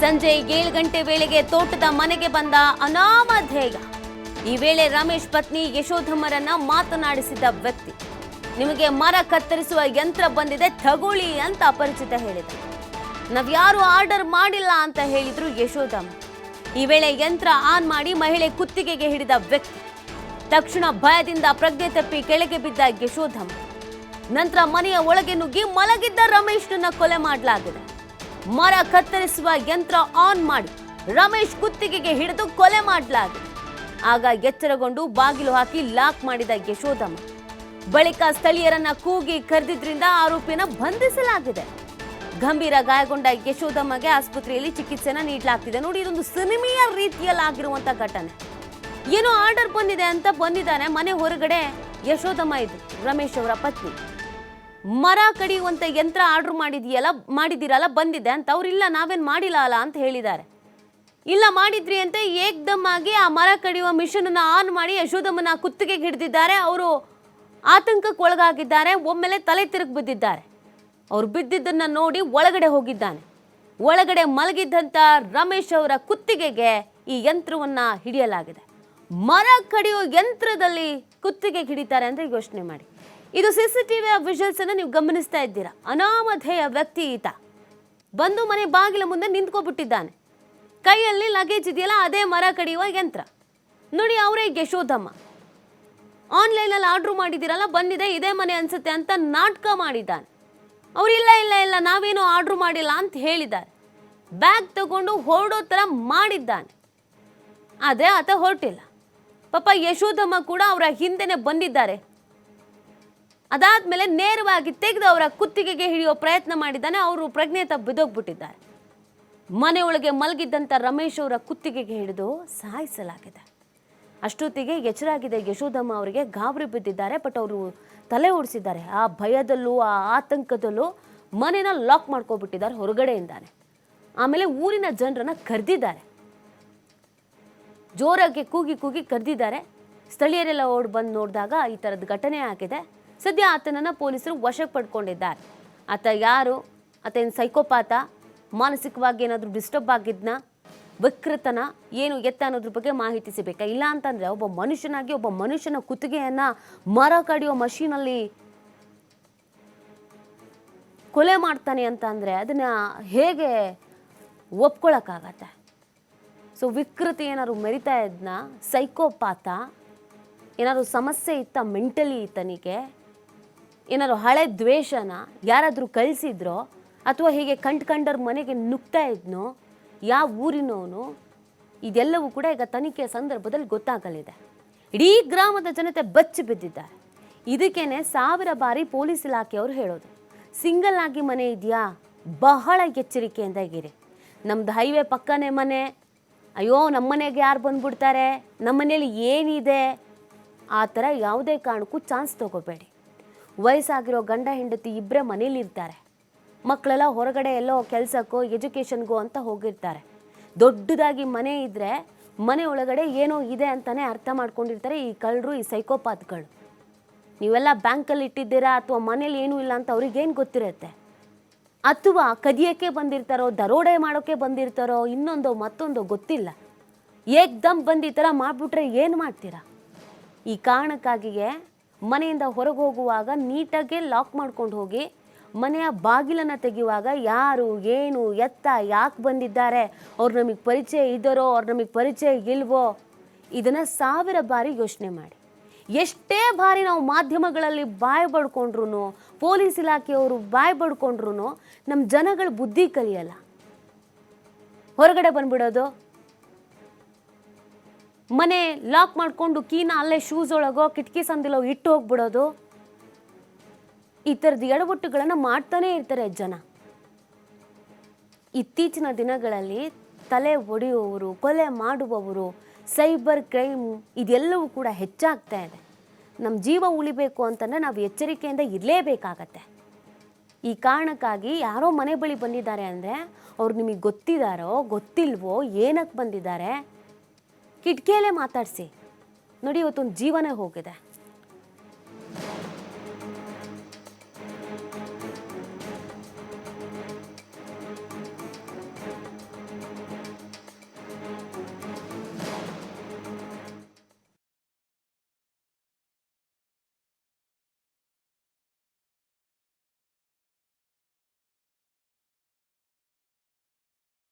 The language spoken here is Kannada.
ಸಂಜೆ 7 ಗಂಟೆ ವೇಳೆಗೆ ತೋಟದ ಮನೆಗೆ ಬಂದ ಅನಾಮಧೇಯ. ಈ ವೇಳೆ ರಮೇಶ್ ಪತ್ನಿ ಯಶೋಧಮ್ಮರನ್ನ ಮಾತನಾಡಿಸಿದ ವ್ಯಕ್ತಿ, ನಿಮಗೆ ಮರ ಕತ್ತರಿಸುವ ಯಂತ್ರ ಬಂದಿದೆ ತಗೊಳ್ಳಿ ಅಂತ ಅಪರಿಚಿತ ಹೇಳಿದ. ನಾವ್ಯಾರು ಆರ್ಡರ್ ಮಾಡಿಲ್ಲ ಅಂತ ಹೇಳಿದ್ರು ಯಶೋಧಮ್ಮ. ಈ ವೇಳೆ ಯಂತ್ರ ಆನ್ ಮಾಡಿ ಮಹಿಳೆ ಕುತ್ತಿಗೆಗೆ ಹಿಡಿದ ವ್ಯಕ್ತಿ. ತಕ್ಷಣ ಭಯದಿಂದ ಪ್ರಜ್ಞೆ ತಪ್ಪಿ ಕೆಳಗೆ ಬಿದ್ದ ಯಶೋಧಮ್ಮ. ನಂತರ ಮನೆಯ ಒಳಗೆ ನುಗ್ಗಿ ಮಲಗಿದ್ದ ರಮೇಶ್ನನ್ನ ಕೊಲೆ ಮಾಡಲಾಗಿದೆ. ಮರ ಕತ್ತರಿಸುವ ಯಂತ್ರ ಆನ್ ಮಾಡಿ ರಮೇಶ್ ಕುತ್ತಿಗೆಗೆ ಹಿಡಿದು ಕೊಲೆ ಮಾಡಲಾಗಿದೆ. ಆಗ ಎಚ್ಚರಗೊಂಡು ಬಾಗಿಲು ಹಾಕಿ ಲಾಕ್ ಮಾಡಿದ ಯಶೋಧಮ್ಮ. ಬಳಿಕ ಸ್ಥಳೀಯರನ್ನ ಕೂಗಿ ಕರೆದಿದ್ರಿಂದ ಆರೋಪಿಯನ್ನ ಬಂಧಿಸಲಾಗಿದೆ. ಗಂಭೀರ ಗಾಯಗೊಂಡ ಯಶೋಧಮ್ಮಗೆ ಆಸ್ಪತ್ರೆಯಲ್ಲಿ ಚಿಕಿತ್ಸೆನ ನೀಡಲಾಗ್ತಿದೆ. ನೋಡಿ, ಇದೊಂದು ಸಿನಿಮೆಯ ರೀತಿಯಲ್ಲಿ ಆಗಿರುವಂತ ಘಟನೆ. ಏನೋ ಆರ್ಡರ್ ಬಂದಿದೆ ಅಂತ ಬಂದಿದ್ದಾನೆ ಮನೆ ಹೊರಗಡೆ. ಯಶೋಧಮ್ಮ ಇದು ರಮೇಶ್ ಅವರ ಪತ್ನಿ. ಮರ ಕಡಿಯುವಂತ ಯಂತ್ರ ಆರ್ಡರ್ ಮಾಡಿದಿರಲ್ಲ ಬಂದಿದೆ ಅಂತ. ಅವ್ರಿಲ್ಲ, ನಾವೇನ್ ಮಾಡಿಲ್ಲ ಅಲ್ಲ ಅಂತ ಹೇಳಿದ್ದಾರೆ. ಇಲ್ಲ ಮಾಡಿದ್ರಿ ಅಂತ ಏಕ್ದಮ್ ಆಗಿ ಆ ಮರ ಕಡಿಯುವ ಮಿಷನ್ ಅನ್ನ ಆನ್ ಮಾಡಿ ಯಶೋಧಮ್ಮನ ಕುತ್ತಿಗೆಗೆ ಹಿಡಿದಿದ್ದಾರೆ. ಅವರು ಆತಂಕಕ್ಕೆ ಒಳಗಾಗಿದ್ದಾರೆ. ಒಮ್ಮೆಲೆ ತಲೆ ತಿರುಗಿ ಬಿದ್ದಿದ್ದಾರೆ. ಅವ್ರು ಬಿದ್ದಿದ್ದನ್ನ ನೋಡಿ ಒಳಗಡೆ ಹೋಗಿದ್ದಾನೆ. ಒಳಗಡೆ ಮಲಗಿದ್ದಂತ ರಮೇಶ್ ಅವರ ಕುತ್ತಿಗೆಗೆ ಈ ಯಂತ್ರವನ್ನ ಹಿಡಿಯಲಾಗಿದೆ. ಮರ ಕಡಿಯೋ ಯಂತ್ರದಲ್ಲಿ ಕುತ್ತಿಗೆಗೆ ಹಿಡಿತಾರೆ ಅಂದ್ರೆ ಯೋಚನೆ ಮಾಡಿ. ಇದು ಸಿಸಿಟಿವಿ ವಿಜುವಲ್ಸ್ ಅನ್ನು ನೀವು ಗಮನಿಸ್ತಾ ಇದ್ದೀರಾ. ಅನಾಮಧೇಯ ವ್ಯಕ್ತಿ ಈತ ಬಂದು ಮನೆ ಬಾಗಿಲ ಮುಂದೆ ನಿಂತ್ಕೊಬಿಟ್ಟಿದ್ದಾನೆ. ಕೈಯಲ್ಲಿ ಲಗೇಜ್ ಇದೆಯಲ್ಲ, ಅದೇ ಮರ ಕಡಿಯುವ ಯಂತ್ರ. ನೋಡಿ, ಅವರೇ ಯಶೋಧಮ್ಮ. ಆನ್ಲೈನಲ್ಲಿ ಆರ್ಡ್ರ್ ಮಾಡಿದಿರಲ್ಲ ಬಂದಿದೆ, ಇದೇ ಮನೆ ಅನ್ಸುತ್ತೆ ಅಂತ ನಾಟಕ ಮಾಡಿದ್ದಾನೆ. ಅವ್ರು ಇಲ್ಲ ಇಲ್ಲ ಇಲ್ಲ ನಾವೇನು ಆರ್ಡ್ರ್ ಮಾಡಿಲ್ಲ ಅಂತ ಹೇಳಿದ್ದಾರೆ. ಬ್ಯಾಗ್ ತಗೊಂಡು ಹೊರಡೋ ಥರ ಮಾಡಿದ್ದಾನೆ. ಆದರೆ ಆತ ಹೊರಟಿಲ್ಲ. ಪಾಪ ಯಶೋಧಮ್ಮ ಕೂಡ ಅವರ ಹಿಂದೆನೆ ಬಂದಿದ್ದಾರೆ. ಅದಾದ್ಮೇಲೆ ನೇರವಾಗಿ ತೆಗೆದು ಅವರ ಕುತ್ತಿಗೆಗೆ ಹಿಡಿಯೋ ಪ್ರಯತ್ನ ಮಾಡಿದ್ದಾನೆ. ಅವರು ಪ್ರಜ್ಞೆ ತಪ್ಪಿ ಬಿದ್ದೋಗ್ಬಿಟ್ಟಿದ್ದಾರೆ. ಮನೆಯೊಳಗೆ ಮಲಗಿದ್ದಂಥ ರಮೇಶ್ ಅವರ ಕುತ್ತಿಗೆಗೆ ಹಿಡಿದು ಸಾಯಿಸಲಾಗಿದೆ. ಅಷ್ಟೊತ್ತಿಗೆ ಎಚ್ಚರಾಗಿದೆ ಯಶೋಧಮ್ಮ ಅವರಿಗೆ. ಗಾಬರಿ ಬಿದ್ದಿದ್ದಾರೆ. ಬಟ್ ಅವರು ತಲೆ ಓಡಿಸಿದ್ದಾರೆ. ಆ ಭಯದಲ್ಲೂ ಆ ಆತಂಕದಲ್ಲೂ ಮನೆನ ಲಾಕ್ ಮಾಡ್ಕೊಬಿಟ್ಟಿದ್ದಾರೆ ಹೊರಗಡೆಯಿಂದಾನೆ. ಆಮೇಲೆ ಊರಿನ ಜನರನ್ನ ಕರೆದಿದ್ದಾರೆ. ಜೋರಾಗಿ ಕೂಗಿ ಕೂಗಿ ಕರೆದಿದ್ದಾರೆ. ಸ್ಥಳೀಯರೆಲ್ಲ ಓಡಿ ಬಂದು ನೋಡಿದಾಗ ಈ ಥರದ ಘಟನೆ ಆಗಿದೆ. ಸದ್ಯ ಆತನನ್ನು ಪೊಲೀಸರು ವಶಕ್ಕೆ ಪಡ್ಕೊಂಡಿದ್ದಾರೆ. ಆತ ಯಾರು? ಆತ ಏನು ಸೈಕೋಪಾತ? ಮಾನಸಿಕವಾಗಿ ಏನಾದರೂ ಡಿಸ್ಟರ್ಬ್ ಆಗಿದ್ನ? ವಿಕೃತನ? ಏನು ಎತ್ತ ಅನ್ನೋದ್ರ ಬಗ್ಗೆ ಮಾಹಿತಿ ಸಿಗಬೇಕಾ? ಇಲ್ಲ ಅಂತಂದರೆ ಒಬ್ಬ ಮನುಷ್ಯನಾಗಿ ಒಬ್ಬ ಮನುಷ್ಯನ ಕುತ್ತಿಗೆಯನ್ನು ಮರ ಕಡಿಯೋ ಮಷೀನಲ್ಲಿ ಕೊಲೆ ಮಾಡ್ತಾನೆ ಅಂತ ಅಂದರೆ ಅದನ್ನು ಹೇಗೆ ಒಪ್ಕೊಳ್ಳೋಕ್ಕಾಗತ್ತೆ? ಸೊ ವಿಕೃತಿ ಏನಾದ್ರು ಮೆರಿತಾ ಇದ್ನ? ಸೈಕೋಪಾತ? ಏನಾದ್ರು ಸಮಸ್ಯೆ ಇತ್ತ ಮೆಂಟಲಿ ಈತನಿಗೆ? ಏನಾದ್ರು ಹಳೆ ದ್ವೇಷನ ಯಾರಾದರೂ ಕಳಿಸಿದ್ರೋ ಅಥವಾ ಹೀಗೆ ಕಂಡ್ರ ಮನೆಗೆ ನುಗ್ತಾ ಇದ್ನೋ? ಯಾವ ಊರಿನವನು? ಇದೆಲ್ಲವೂ ಕೂಡ ಈಗ ತನಿಖೆಯ ಸಂದರ್ಭದಲ್ಲಿ ಗೊತ್ತಾಗಲಿದೆ. ಇಡೀ ಗ್ರಾಮದ ಜನತೆ ಬಚ್ಚಿ ಬಿದ್ದಿದ್ದಾರೆ. ಇದಕ್ಕೇನೆ 1000 ಬಾರಿ ಪೊಲೀಸ್ ಇಲಾಖೆಯವರು ಹೇಳೋದು, ಸಿಂಗಲ್ ಆಗಿ ಮನೆ ಇದೆಯಾ ಬಹಳ ಎಚ್ಚರಿಕೆಯಿಂದ ಇರಿ. ನಮ್ದು ಹೈವೇ ಪಕ್ಕನೇ ಮನೆ, ಅಯ್ಯೋ ನಮ್ಮನೆಗೆ ಯಾರು ಬಂದ್ಬಿಡ್ತಾರೆ, ನಮ್ಮನೇಲಿ ಏನಿದೆ, ಆ ಥರ ಯಾವುದೇ ಕಾರಣಕ್ಕೂ ಚಾನ್ಸ್ ತಗೋಬೇಡಿ. ವಯಸ್ಸಾಗಿರೋ ಗಂಡ ಹೆಂಡತಿ ಇಬ್ಬರೇ ಮನೇಲಿರ್ತಾರೆ. ಮಕ್ಕಳೆಲ್ಲ ಹೊರಗಡೆ ಎಲ್ಲೋ ಕೆಲಸಕ್ಕೋ ಎಜುಕೇಷನ್ಗೋ ಅಂತ ಹೋಗಿರ್ತಾರೆ. ದೊಡ್ಡದಾಗಿ ಮನೆ ಇದ್ದರೆ ಮನೆ ಒಳಗಡೆ ಏನೋ ಇದೆ ಅಂತಲೇ ಅರ್ಥ ಮಾಡ್ಕೊಂಡಿರ್ತಾರೆ ಈ ಕಳ್ಳರು, ಈ ಸೈಕೋಪಾತ್ಗಳು. ನೀವೆಲ್ಲ ಬ್ಯಾಂಕಲ್ಲಿ ಇಟ್ಟಿದ್ದೀರಾ ಅಥವಾ ಮನೇಲಿ ಏನೂ ಇಲ್ಲ ಅಂತ ಅವ್ರಿಗೇನು ಗೊತ್ತಿರುತ್ತೆ? ಅಥವಾ ಕದಿಯೋಕ್ಕೆ ಬಂದಿರ್ತಾರೋ, ದರೋಡೆ ಮಾಡೋಕ್ಕೆ ಬಂದಿರ್ತಾರೋ, ಇನ್ನೊಂದೋ ಮತ್ತೊಂದೋ ಗೊತ್ತಿಲ್ಲ. ಏಕ್ದಮ್ ಬಂದು ಈ ಥರ ಮಾಡಿಬಿಟ್ರೆ ಏನು ಮಾಡ್ತೀರಾ? ಈ ಕಾರಣಕ್ಕಾಗಿಯೇ ಮನೆಯಿಂದ ಹೊರಗೆ ಹೋಗುವಾಗ ನೀಟಾಗಿ ಲಾಕ್ ಮಾಡ್ಕೊಂಡು ಹೋಗಿ, ಮನೆಯ ಬಾಗಿಲನ್ನು ತೆಗೆಯುವಾಗ ಯಾರು ಏನು ಎತ್ತ ಯಾಕೆ ಬಂದಿದ್ದಾರೆ, ಅವ್ರು ನಮಗೆ ಪರಿಚಯ ಇದ್ದಾರೋ ಅವ್ರು ನಮಗೆ ಪರಿಚಯ ಇಲ್ವೋ, ಇದನ್ನು 1000 ಬಾರಿ ಯೋಚನೆ ಮಾಡಿ. ಎಷ್ಟೇ ಬಾರಿ ನಾವು ಮಾಧ್ಯಮಗಳಲ್ಲಿ ಬಾಯಿ ಬಡ್ಕೊಂಡ್ರು, ಪೊಲೀಸ್ ಇಲಾಖೆಯವರು ಬಾಯಿ ಬಡ್ಕೊಂಡ್ರು ನಮ್ಮ ಜನಗಳ ಬುದ್ಧಿ ಕಲಿಯಲ್ಲ. ಹೊರಗಡೆ ಬಂದ್ಬಿಡೋದು, ಮನೆ ಲಾಕ್ ಮಾಡಿಕೊಂಡು ಕೀನ ಅಲ್ಲೇ ಶೂಸ್ ಒಳಗೋ ಕಿಟಕಿ ಸಂದಿಲೋ ಇಟ್ಟು ಹೋಗ್ಬಿಡೋದು, ಈ ಥರದ ಎಡವಟ್ಟುಗಳನ್ನು ಮಾಡ್ತಾನೇ ಇರ್ತಾರೆ ಜನ. ಇತ್ತೀಚಿನ ದಿನಗಳಲ್ಲಿ ತಲೆ ಒಡೆಯುವವರು, ಕೊಲೆ ಮಾಡುವವರು, ಸೈಬರ್ ಕ್ರೈಮ್ ಇದೆಲ್ಲವೂ ಕೂಡ ಹೆಚ್ಚಾಗ್ತಾ ಇದೆ. ನಮ್ಮ ಜೀವ ಉಳಿಬೇಕು ಅಂತಂದರೆ ನಾವು ಎಚ್ಚರಿಕೆಯಿಂದ ಇರಲೇಬೇಕಾಗತ್ತೆ. ಈ ಕಾರಣಕ್ಕಾಗಿ ಯಾರೋ ಮನೆ ಬಳಿ ಬಂದಿದ್ದಾರೆ ಅಂದರೆ ಅವ್ರು ನಿಮಗೆ ಗೊತ್ತಿದ್ದಾರೋ ಗೊತ್ತಿಲ್ವೋ, ಏನಕ್ಕೆ ಬಂದಿದ್ದಾರೆ, ಕಿಟಕಿಯಲ್ಲೇ ಮಾತಾಡಿಸಿ. ನೋಡಿ, ಇವತ್ತೊಂದು ಜೀವನೇ ಹೋಗಿದೆ.